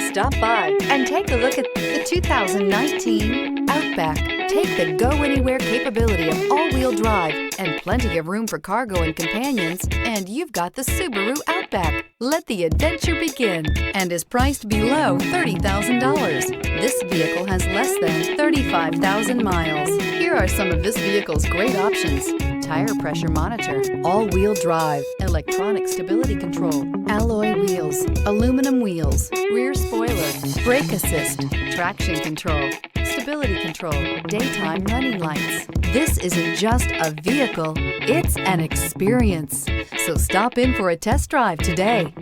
Stop by and take a look at the 2019 Outback. Take the go-anywhere capability of all-wheel drive and plenty of room for cargo and companions, and you've got the Subaru Outback. Let the adventure begin, and is priced below $30,000. This vehicle has less than 35,000 miles. Here are some of this vehicle's great options: tire pressure monitor, all-wheel drive, electronic stability control, alloy wheels, aluminum wheels, rear spoiler, brake assist, traction control, stability control, daytime running lights. This isn't just a vehicle, it's an experience. So stop in for a test drive today.